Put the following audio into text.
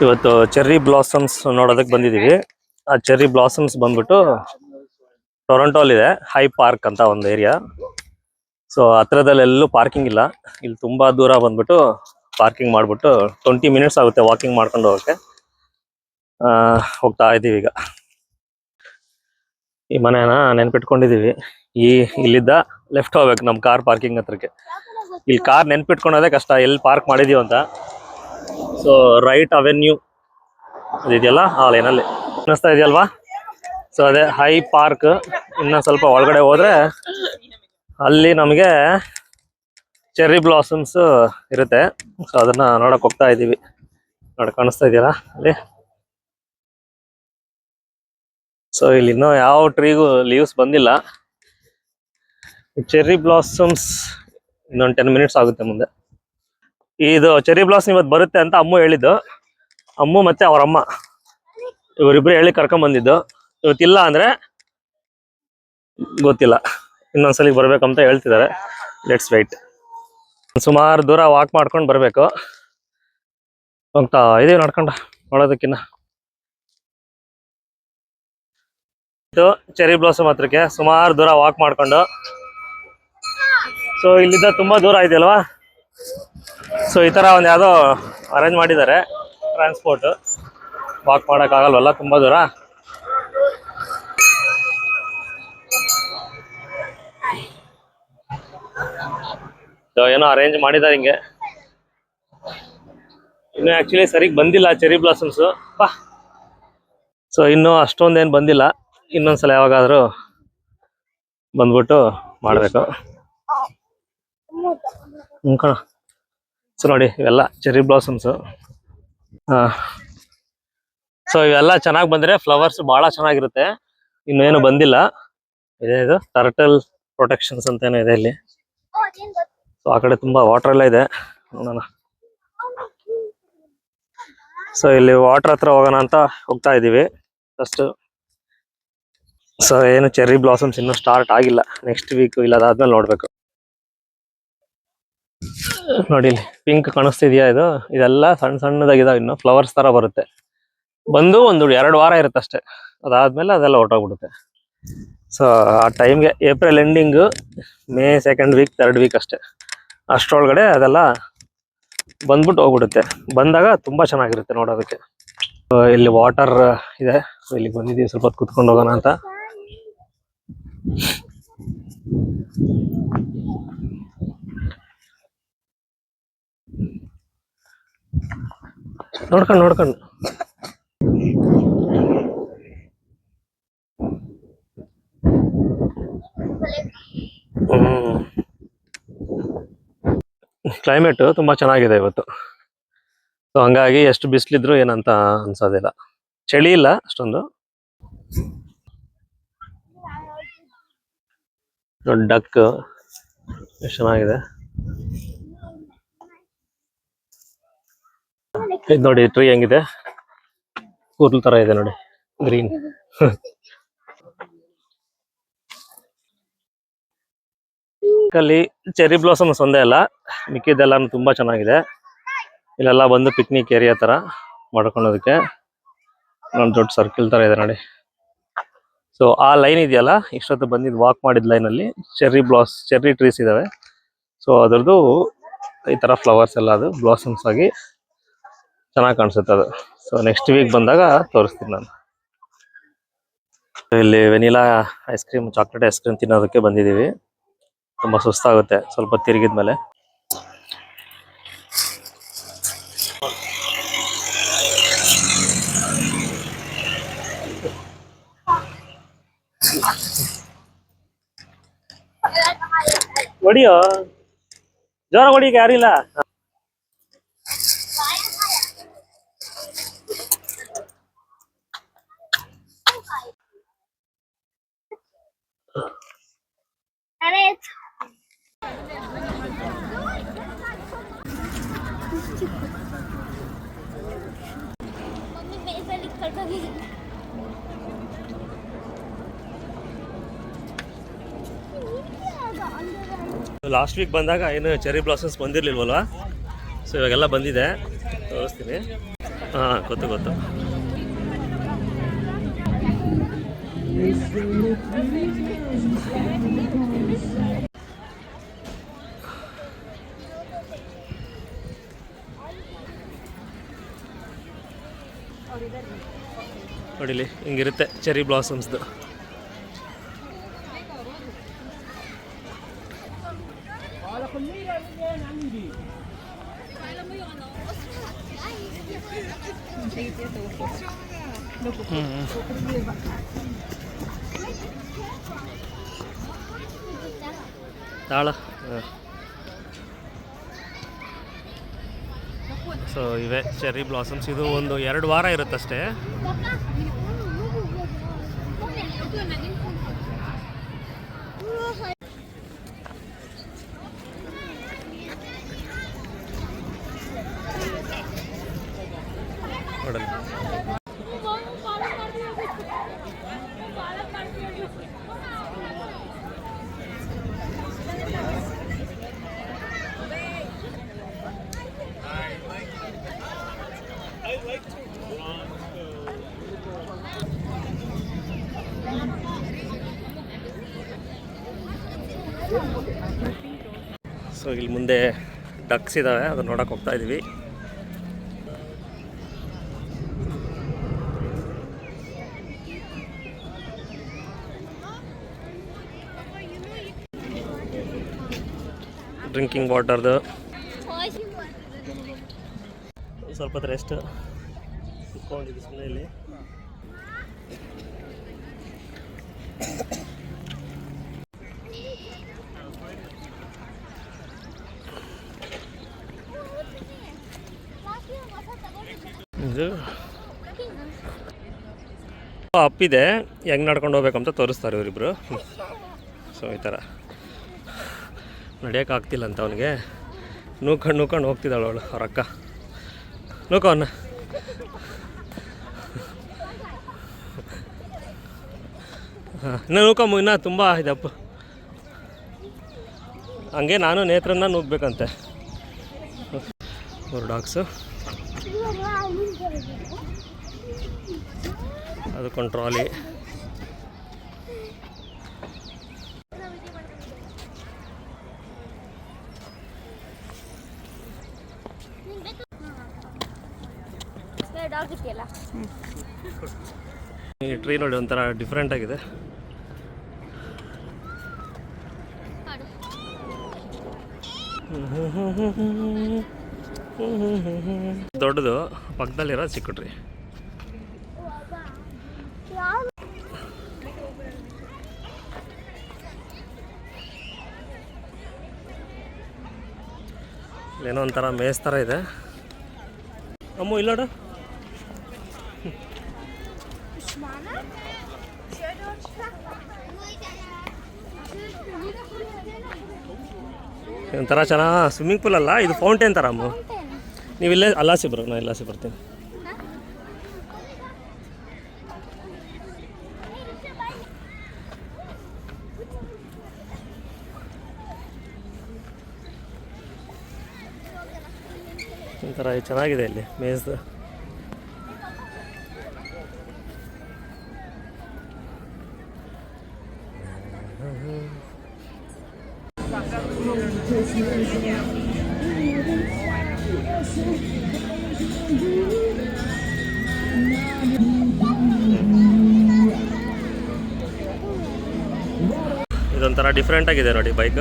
ಇವತ್ತು cherry blossoms ನೋಡೋದಕ್ಕೆ ಬಂದಿದ್ದೀವಿ. ಆ ಚೆರ್ರಿ ಬ್ಲಾಸಮ್ಸ್ ಬಂದ್ಬಿಟ್ಟು ಟೊರೊಂಟೋಲ್ ಇದೆ, ಹೈ ಪಾರ್ಕ್ ಅಂತ ಒಂದು ಏರಿಯಾ. ಸೊ ಹತ್ರದಲ್ಲಿ ಎಲ್ಲೂ ಪಾರ್ಕಿಂಗ್ ಇಲ್ಲ. ಇಲ್ಲಿ ತುಂಬಾ ದೂರ ಬಂದ್ಬಿಟ್ಟು ಪಾರ್ಕಿಂಗ್ ಮಾಡ್ಬಿಟ್ಟು 20 ಮಿನಿಟ್ಸ್ ಆಗುತ್ತೆ ವಾಕಿಂಗ್ ಮಾಡ್ಕೊಂಡು ಹೋಗಕ್ಕೆ. ಹೋಗ್ತಾ ಇದ್ದೀವಿ ಈಗ. ಈ ಮನೆನ ನೆನ್ಪಿಟ್ಕೊಂಡಿದೀವಿ. ಇಲ್ಲಿದ್ದ ಲೆಫ್ಟ್ ಹೋಗ್ಬೇಕು ನಮ್ ಕಾರ್ ಪಾರ್ಕಿಂಗ್ ಹತ್ರಕ್ಕೆ. ಇಲ್ಲಿ ಕಾರ್ ನೆನ್ಪಿಟ್ಕೊಳೋದೇ ಕಷ್ಟ, ಎಲ್ಲಿ ಪಾರ್ಕ್ ಮಾಡಿದೀವಿ ಅಂತ. ಸೊ ರೈಟ್ ಅವೆನ್ಯೂ ಅದಿದೆಯಲ್ಲ ಆ ಲೈನಲ್ಲಿ ಅನ್ನಿಸ್ತಾ ಇದೆಯಲ್ವಾ. ಸೊ ಅದೇ ಹೈ ಪಾರ್ಕ್. ಇನ್ನ ಸ್ವಲ್ಪ ಒಳಗಡೆ ಹೋದ್ರೆ ಅಲ್ಲಿ ನಮಗೆ ಚೆರ್ರಿ ಬ್ಲಾಸಮ್ಸ್ ಇರುತ್ತೆ. ಸೊ ಅದನ್ನ ನೋಡಕ್ ಹೋಗ್ತಾ ಇದೀವಿ. ಕಾಣಿಸ್ತಾ ಇದೆಯಲ್ಲ ಅಲ್ಲಿ. ಸೊ ಇಲ್ಲಿ ಇನ್ನೂ ಯಾವ ಟ್ರೀಗೂ ಲೀವ್ಸ್ ಬಂದಿಲ್ಲ. ಚೆರ್ರಿ ಬ್ಲಾಸಮ್ಸ್ ಇನ್ನೊಂದು 10 ಮಿನಿಟ್ಸ್ ಆಗುತ್ತೆ ಮುಂದೆ. ಇದು ಚೆರ್ರಿ ಬ್ಲಾಸಮ್ ಇವತ್ತು ಬರುತ್ತೆ ಅಂತ ಅಮ್ಮು ಹೇಳಿದ್ದು. ಅಮ್ಮು ಮತ್ತೆ ಅವರಮ್ಮ ಇವರಿಬ್ರು ಹೇಳಿ ಕರ್ಕೊಂಡ್ ಬಂದಿದ್ದು. ಇವತ್ತಿಲ್ಲ ಅಂದ್ರೆ ಗೊತ್ತಿಲ್ಲ, ಇನ್ನೊಂದ್ಸಲಿ ಬರ್ಬೇಕಂತ ಹೇಳ್ತಿದ್ದಾರೆ. Let's wait. ಸುಮಾರು ದೂರ ವಾಕ್ ಮಾಡ್ಕೊಂಡು ಬರ್ಬೇಕು. ಹೋಗ್ತಾ ಇದೀವಿ ನಡ್ಕೊಂಡು ನೋಡೋದಕ್ಕಿನ್ನ. ಇದು ಚೆರ್ರಿ ಬ್ಲಾಸಮ್ ಹತ್ರಕ್ಕೆ ಸುಮಾರು ದೂರ ವಾಕ್ ಮಾಡ್ಕೊಂಡು. ಸೊ ಇಲ್ಲಿಂದ ತುಂಬಾ ದೂರ ಇದೆಯಲ್ವಾ. ಸೊ ಈ ತರ ಒಂದು ಯಾವುದೋ ಅರೇಂಜ್ ಮಾಡಿದ್ದಾರೆ ಟ್ರಾನ್ಸ್ಪೋರ್ಟ್. ವಾಕ್ ಮಾಡಕ್ ಆಗಲ್ವಲ್ಲ ತುಂಬಾ ದೂರ. ಏನೋ ಅರೇಂಜ್ ಮಾಡಿದ್ದಾರೆ ಹಿಂಗೆ. ಇನ್ನು ಆಕ್ಚುಲಿ ಸರಿಗ್ ಬಂದಿಲ್ಲ ಚೆರ್ರಿ ಬ್ಲಾಸಮ್ಸ್. ಸೊ ಇನ್ನು ಅಷ್ಟೊಂದೇನು ಬಂದಿಲ್ಲ. ಇನ್ನೊಂದ್ಸಲ ಯಾವಾಗಾದ್ರೂ ಬಂದ್ಬಿಟ್ಟು ಮಾಡ್ಬೇಕು. ಸೊ ನೋಡಿ ಇವೆಲ್ಲ ಚೆರ್ರಿ ಬ್ಲಾಸಮ್ಸ್. ಸೊ ಇವೆಲ್ಲ ಚೆನ್ನಾಗಿ ಬಂದ್ರೆ ಫ್ಲವರ್ಸ್ ಬಹಳ ಚೆನ್ನಾಗಿರುತ್ತೆ. ಇನ್ನೇನು ಬಂದಿಲ್ಲ. ಇದು ಟರ್ಟಲ್ ಪ್ರೊಟೆಕ್ಷನ್ಸ್ ಅಂತ ಏನೋ ಇದೆ ಇಲ್ಲಿ. ಸೊ ಆ ಕಡೆ ತುಂಬಾ ವಾಟರ್ ಎಲ್ಲ ಇದೆ, ನೋಡೋಣ. ಸೊ ಇಲ್ಲಿ ವಾಟರ್ ಹತ್ರ ಹೋಗೋಣ ಅಂತ ಹೋಗ್ತಾ ಇದೀವಿ ಫಸ್ಟ್. ಸೊ ಏನು ಚೆರ್ರಿ ಬ್ಲಾಸಮ್ಸ್ ಇನ್ನೂ ಸ್ಟಾರ್ಟ್ ಆಗಿಲ್ಲ. ನೆಕ್ಸ್ಟ್ ವೀಕ್ ಇಲ್ಲ ಅದಾದ್ಮೇಲೆ ನೋಡ್ಬೇಕು. ನೋಡಿ ಇಲ್ಲಿ ಪಿಂಕ್ ಕಾಣಿಸ್ತಿದ್ಯಾ, ಇದೆಲ್ಲ ಸಣ್ಣ ಸಣ್ಣದಾಗಿದಾವ. ಇನ್ನು ಫ್ಲವರ್ಸ್ ತರ ಬರುತ್ತೆ. ಬಂದು ಒಂದು 2 ವಾರ ಇರುತ್ತೆ ಅಷ್ಟೇ. ಅದಾದ್ಮೇಲೆ ಅದೆಲ್ಲ ಹೊರಟೋಗ್ಬಿಡುತ್ತೆ. ಸೊ ಆ ಟೈಮ್ಗೆ April ending, May 2nd week 3rd week ಅಷ್ಟೇ. ಅಷ್ಟರೊಳಗಡೆ ಅದೆಲ್ಲ ಬಂದ್ಬಿಟ್ಟು ಹೋಗ್ಬಿಡುತ್ತೆ. ಬಂದಾಗ ತುಂಬಾ ಚೆನ್ನಾಗಿರುತ್ತೆ ನೋಡೋದಕ್ಕೆ. ಇಲ್ಲಿ ವಾಟರ್ ಇದೆ. ಸೊ ಇಲ್ಲಿ ಬಂದಿದ್ದೀವಿ ಸ್ವಲ್ಪ ಹೊತ್ತು ಕುತ್ಕೊಂಡು ಹೋಗೋಣ ಅಂತ. ನೋಡ್ಕೊಂಡು ಕ್ಲೈಮೇಟ್ ತುಂಬಾ ಚೆನ್ನಾಗಿದೆ ಇವತ್ತು. ಸೊ ಹಂಗಾಗಿ ಎಷ್ಟು ಬಿಸಿಲಿದ್ರು ಏನಂತ ಅನ್ಸೋದಿಲ್ಲ. ಚಳಿ ಇಲ್ಲ ಅಷ್ಟೊಂದು. ದೊಡ್ಡ ಡಕ್ ಎಷ್ಟು ಚೆನ್ನಾಗಿದೆ. ಇದು ನೋಡಿ ಟ್ರೀ ಹೆಂಗಿದೆ, ಕೂದಲು ತರ ಇದೆ ನೋಡಿ, ಗ್ರೀನ್. ಅಲ್ಲಿ ಚೆರ್ರಿ ಬ್ಲಾಸಮ್ಸ್ ಒಂದೇ ಅಲ್ಲ, ಮಿಕ್ಕಿದ್ದೆಲ್ಲ ತುಂಬಾ ಚೆನ್ನಾಗಿದೆ. ಇಲ್ಲೆಲ್ಲ ಬಂದು ಪಿಕ್ನಿಕ್ ಏರಿಯಾ ತರ ಮಾಡ್ಕೊಳೋದಕ್ಕೆ ಒಂದು ದೊಡ್ಡ ಸರ್ಕಿಲ್ ತರ ಇದೆ ನೋಡಿ. ಸೊ ಆ ಲೈನ್ ಇದೆಯಲ್ಲ, ಇಷ್ಟೊತ್ತು ಬಂದಿದ್ದು ವಾಕ್ ಮಾಡಿದ ಲೈನ್ ಅಲ್ಲಿ ಚೆರ್ರಿ ಟ್ರೀಸ್ ಇದಾವೆ. ಸೊ ಅದ್ರದ್ದು ಈ ತರ ಫ್ಲವರ್ಸ್ ಎಲ್ಲ ಅದು ಬ್ಲಾಸಮ್ಸ್ ಆಗಿ ಚೆನ್ನಾಗಿ ಕಾಣಿಸುತ್ತೆ ಅದು. ಸೊ ನೆಕ್ಸ್ಟ್ ವೀಕ್ ಬಂದಾಗ ತೋರಿಸ್ತೀನಿ ನಾನು. ಇಲ್ಲಿ vanilla ice cream, chocolate ice cream ತಿನ್ನೋದಕ್ಕೆ ಬಂದಿದ್ದೀವಿ. ತುಂಬಾ ಸುಸ್ತಾಗುತ್ತೆ ಸ್ವಲ್ಪ ತಿರುಗಿದ್ಮೇಲೆ. ಹೊಡಿಯೋ ಜೋರ ಹೊಡಿಗೆ ಯಾರಿಲ್ಲ. ಲಾಸ್ಟ್ ವೀಕ್ ಬಂದಾಗ ಏನು ಚೆರ್ರಿ ಬ್ಲಾಸಮ್ಸ್ ಬಂದಿರ್ಲಿಲ್ವಲ್ವಾ. ಸೊ ಇವಾಗೆಲ್ಲ ಬಂದಿದೆ, ತೋರಿಸ್ತೀನಿ. ಹಾಂ ಗೊತ್ತು ಗೊತ್ತು. ನೋಡಿಲಿ ಹಿಂಗಿರುತ್ತೆ ಚೆರಿ ಬ್ಲಾಸಮ್ಸ್ದು. ತಾಳ. ಸೊ ಇವೆ ಚೆರ್ರಿ ಬ್ಲಾಸಮ್ಸ್. ಇದು ಒಂದು 2 ವಾರ ಇರುತ್ತಷ್ಟೇ. ನೋಡಲಿ ಸೊ ಇಲ್ಲಿ ಮುಂದೆ ಡಕ್ಸ್ ಇದ್ದಾವೆ, ಅದನ್ನ ನೋಡಕ್ಕೆ ಹೋಗ್ತಾ ಇದ್ದೀವಿ. ಡ್ರಿಂಕಿಂಗ್ ವಾಟರ್ದು ಸ್ವಲ್ಪ ಹೊತ್ತು ರೆಸ್ಟ್ ಕುತ್ಕೊಂಡಿದ್ದು ಸುಮ್ಮನೆ ಇಲ್ಲಿ. ಇದು ಅಪ್ಪಿದೆ, ಹೆಂಗೆ ನಡ್ಕೊಂಡು ಹೋಗ್ಬೇಕಂತ ತೋರಿಸ್ತಾರೆ ಇವರಿಬ್ಬರು. ಸೊ ಈ ಥರ ನಡೆಯೋಕ್ಕಾಗ್ತಿಲ್ಲ ಅಂತ ಅವನಿಗೆ, ನೂಕೊಂಡು ಹೋಗ್ತಿದ್ದಾಳು ಅವಳು, ಅವ್ರ ಅಕ್ಕ. ನೂಕೋ ಅವನ್ನ. ಹಾಂ ಇನ್ನೂ ನೂಕಮ್ಮ, ಇನ್ನೂ ತುಂಬ ಇದೆ ಅಪ್ಪು. ಹಂಗೆ ನಾನು ನೇತ್ರನ್ನ ನುಗ್ಬೇಕಂತೆ. 4 ಡಾಗ್ಸು. ಅದಕ್ಕೊಂದು ಟ್ರಾಲಿ. ಈ ಟ್ರೀ ನೋಡಿ ಒಂಥರ ಡಿಫ್ರೆಂಟ್ ಆಗಿದೆ. ದೊಡ್ಡದು, ಪಕ್ಕದಲ್ಲಿರೋ ಚಿಕ್ಕ ಟ್ರೀ. ಏನೋ ಒಂಥರ ಮೇಸ್ ಥರ ಇದೆ. ಅಮ್ಮು ಇಲ್ಲೋಡು. ಒಂಥರ ಚೆನ್ನಾಗಿ ಸ್ವಿಮ್ಮಿಂಗ್ ಪೂಲ್ ಅಲ್ಲ, ಇದು ಫೌಂಟೇನ್ ಥರ. ಅಮ್ಮ ನೀವು ಇಲ್ಲೇ ಅಲ್ಲಾಸಿ ಬರೋ, ನಾನು ಇಲ್ಲಾಸಿ ಬರ್ತೀನಿ. ಒಂಥರ ಚೆನ್ನಾಗಿದೆ ಇಲ್ಲಿ ಮೇಸ್ದು. ಇದೊಂಥರ ಡಿಫ್ರೆಂಟ್ ಆಗಿದೆ ನೋಡಿ ಬೈಕ್.